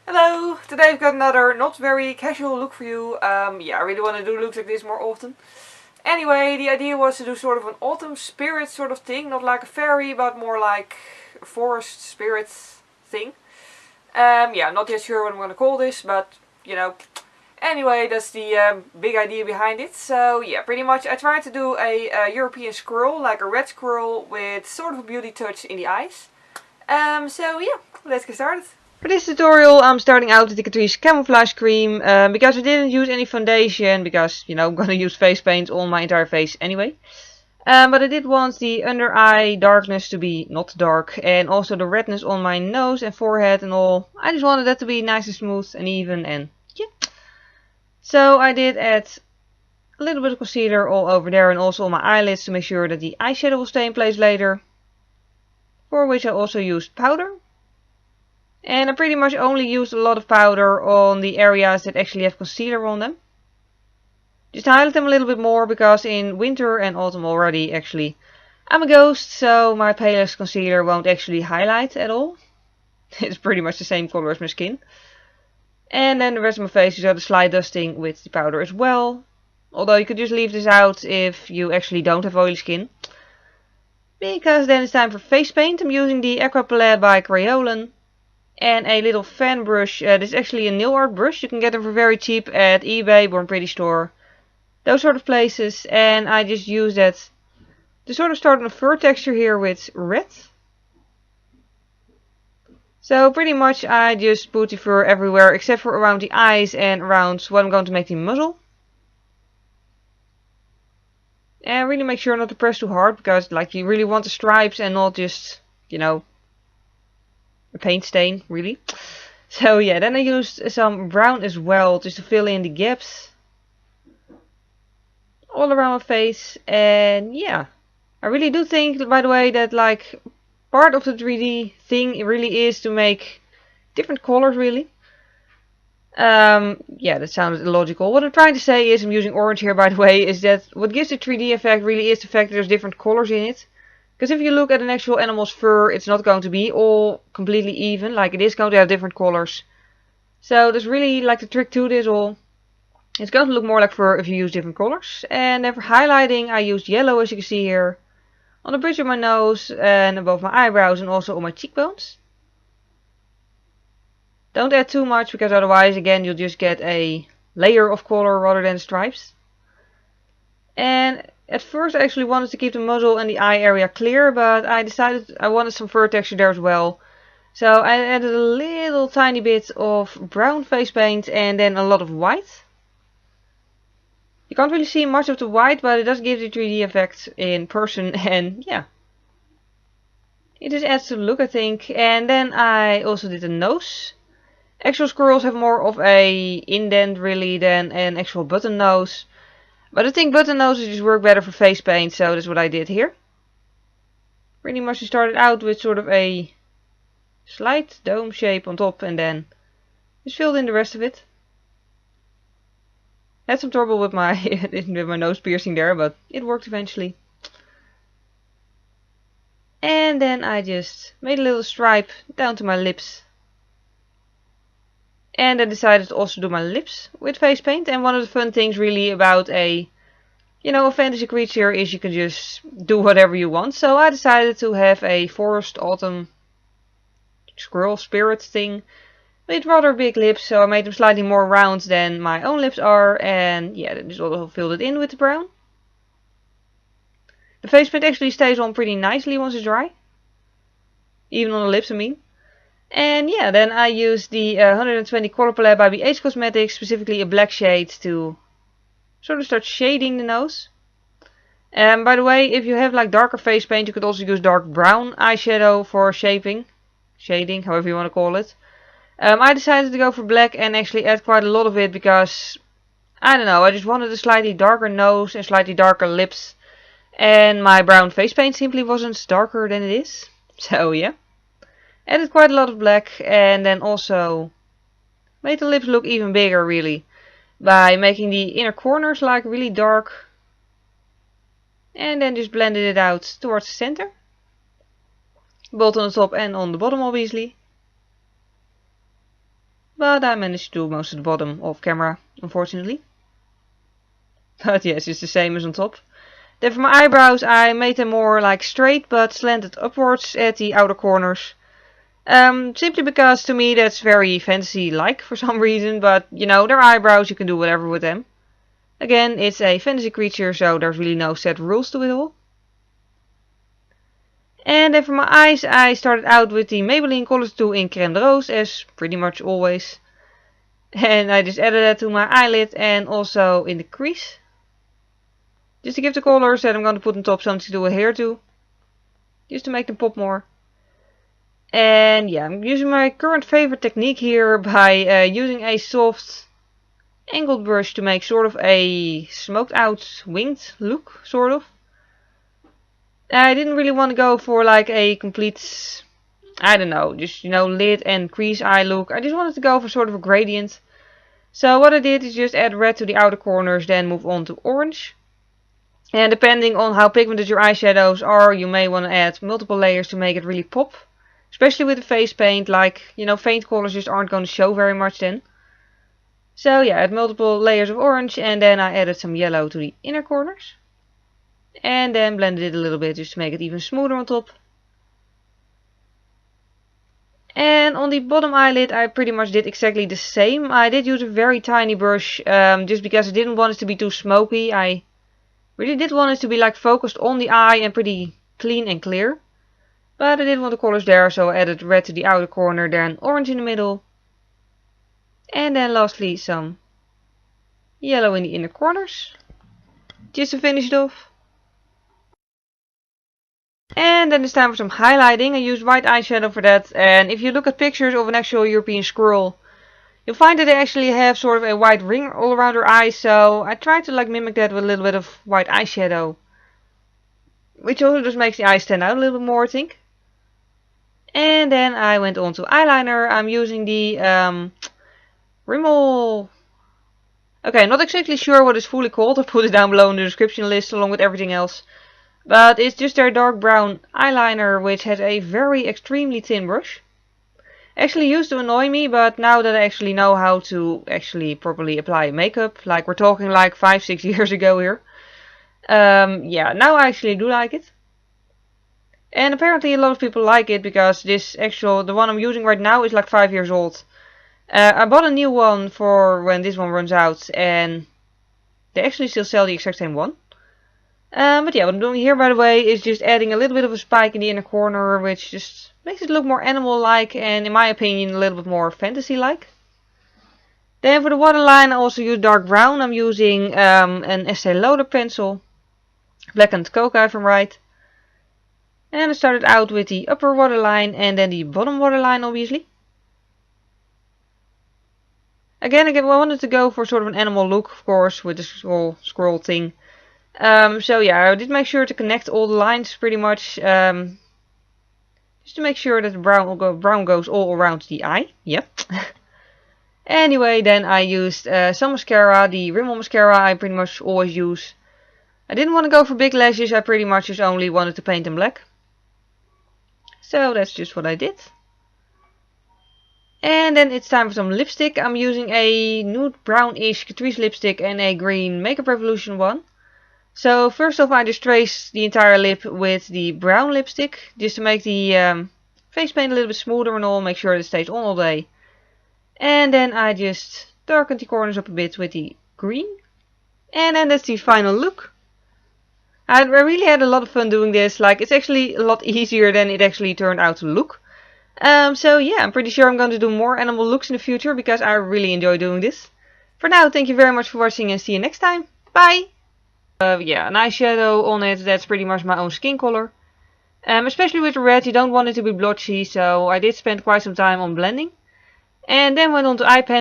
Hello! Today I've got another not very casual look for you. Yeah, I really want to do looks like this more often. Anyway, the idea was to do sort of an autumn spirit sort of thing. Not like a fairy, but more like a forest spirit thing. Yeah, I'm not yet sure what I'm going to call this, but you know. Anyway, that's the big idea behind it. So yeah, pretty much I tried to do a European squirrel, like a red squirrel with sort of a beauty touch in the eyes. So yeah, let's get started. For this tutorial I'm starting out with the Catrice Camouflage cream because I didn't use any foundation because, you know, I'm gonna use face paint on my entire face anyway. But I did want the under eye darkness to be not dark and also the redness on my nose and forehead and all. I just wanted that to be nice and smooth and even and yeah. So I did add a little bit of concealer all over there and also on my eyelids to make sure that the eyeshadow will stay in place later. For which I also used powder. And I pretty much only used a lot of powder on the areas that actually have concealer on them. Just highlight them a little bit more because in winter and autumn already actually I'm a ghost, so my palest concealer won't actually highlight at all. It's pretty much the same color as my skin. And then the rest of my face is got a slight dusting with the powder as well. Although you could just leave this out if you actually don't have oily skin. Because then it's time for face paint. I'm using the Aqua palette by Kryolan. And a little fan brush. This is actually a nail art brush. You can get them for very cheap at eBay, Born Pretty Store. Those sort of places. And I just use that to sort of start on a fur texture here with red. So pretty much I just put the fur everywhere except for around the eyes and around what I'm going to make the muzzle. And really make sure not to press too hard because like you really want the stripes and not just, you know, a paint stain, really. So yeah, then I used some brown as well, just to fill in the gaps all around my face. And yeah, I really do think, by the way, that like part of the 3D thing it really is to make different colors, really. Yeah, that sounds illogical. What I'm trying to say is, I'm using orange here, by the way, is that what gives the 3D effect really is the fact that there's different colors in it. Because if you look at an actual animal's fur, it's not going to be all completely even. Like, it is going to have different colors. So there's really like the trick to this all. It's going to look more like fur if you use different colors. And then for highlighting, I used yellow, as you can see here. On the bridge of my nose and above my eyebrows and also on my cheekbones. Don't add too much because otherwise, again, you'll just get a layer of color rather than stripes. And at first I actually wanted to keep the muzzle and the eye area clear, but I decided I wanted some fur texture there as well. So I added a little tiny bit of brown face paint and then a lot of white. You can't really see much of the white, but it does give the 3D effect in person and yeah. It just adds to the look, I think. And then I also did the nose. Actual squirrels have more of a indent really than an actual button nose. But I think button noses just work better for face paint, so that's what I did here. Pretty much I started out with sort of a slight dome shape on top and then just filled in the rest of it. Had some trouble with my with my nose piercing there, but it worked eventually. And then I just made a little stripe down to my lips. And I decided to also do my lips with face paint. And one of the fun things really about a fantasy creature is you can just do whatever you want. So I decided to have a forest autumn squirrel spirit thing with rather big lips. So I made them slightly more round than my own lips are. And yeah, just also filled it in with the brown. The face paint actually stays on pretty nicely once it's dry. Even on the lips, I mean. And yeah, then I used the 120 color palette by BH Cosmetics, specifically a black shade, to sort of start shading the nose. And by the way, if you have like darker face paint, you could also use dark brown eyeshadow for shading, however you want to call it. I decided to go for black and actually add quite a lot of it because, I don't know, I just wanted a slightly darker nose and slightly darker lips. And my brown face paint simply wasn't darker than it is. So yeah. Added quite a lot of black and then also made the lips look even bigger really by making the inner corners like really dark and then just blended it out towards the center, both on the top and on the bottom obviously. but I managed to do most of the bottom off camera, unfortunately. But yes, it's the same as on top. Then for my eyebrows, I made them more like straight but slanted upwards at the outer corners. Simply because to me that's very fantasy-like for some reason, but you know, they're eyebrows, you can do whatever with them. Again, it's a fantasy creature, so there's really no set rules to it all. And then for my eyes, I started out with the Maybelline Color 2 in Crème de Rose, as pretty much always. And I just added that to my eyelid and also in the crease. Just to give the colors that I'm going to put on top something to do a hair to. Just to make them pop more. And yeah, I'm using my current favorite technique here by using a soft angled brush to make sort of a smoked out winged look, sort of. I didn't really want to go for like a complete, I don't know, just, you know, lid and crease eye look. I just wanted to go for sort of a gradient. So what I did is just add red to the outer corners, then move on to orange. And depending on how pigmented your eyeshadows are, you may want to add multiple layers to make it really pop. Especially with the face paint, like, you know, faint colors just aren't going to show very much then. So yeah, I had multiple layers of orange and then I added some yellow to the inner corners. And then blended it a little bit just to make it even smoother on top. And on the bottom eyelid I pretty much did exactly the same. I did use a very tiny brush just because I didn't want it to be too smoky. I really did want it to be like focused on the eye and pretty clean and clear. But I didn't want the colors there, so I added red to the outer corner, then orange in the middle. And then lastly some yellow in the inner corners. Just to finish it off. And then it's time for some highlighting. I used white eyeshadow for that. And if you look at pictures of an actual European squirrel, you'll find that they actually have sort of a white ring all around their eyes. So I tried to like mimic that with a little bit of white eyeshadow. Which also just makes the eyes stand out a little bit more, I think. And then I went on to eyeliner. I'm using the Rimmel. Okay, not exactly sure what it's fully called. I'll put it down below in the description list along with everything else. But it's just their dark brown eyeliner, which has a very extremely thin brush. Actually used to annoy me, but now that I actually know how to actually properly apply makeup, like we're talking like 5-6 years ago here. Yeah, now I actually do like it. And apparently a lot of people like it because the one I'm using right now is like 5 years old. I bought a new one for when this one runs out and they actually still sell the exact same one. But yeah, what I'm doing here by the way is just adding a little bit of a spike in the inner corner, which just makes it look more animal-like and in my opinion a little bit more fantasy-like. Then for the waterline I also use dark brown. I'm using an Estée Lauder pencil. Blackened Cocoa if I'm right. And I started out with the upper waterline and then the bottom waterline obviously. Again, I wanted to go for sort of an animal look, of course, with this whole scroll thing. So yeah, I did make sure to connect all the lines pretty much. Just to make sure that the brown goes all around the eye. Yep. Anyway, then I used some mascara, the Rimmel mascara I pretty much always use. I didn't want to go for big lashes, I pretty much just only wanted to paint them black. So that's just what I did. And then it's time for some lipstick. I'm using a nude brownish Catrice lipstick and a green Makeup Revolution one. So first off I just trace the entire lip with the brown lipstick. Just to make the face paint a little bit smoother and all. Make sure it stays on all day. And then I just darken the corners up a bit with the green. And then that's the final look. I really had a lot of fun doing this. Like, it's actually a lot easier than it actually turned out to look. So yeah, I'm pretty sure I'm going to do more animal looks in the future because I really enjoy doing this. For now, thank you very much for watching and see you next time. Bye! Yeah, an eyeshadow on it, that's pretty much my own skin color. Especially with the red, you don't want it to be blotchy, so I did spend quite some time on blending. And then went on to eye pen.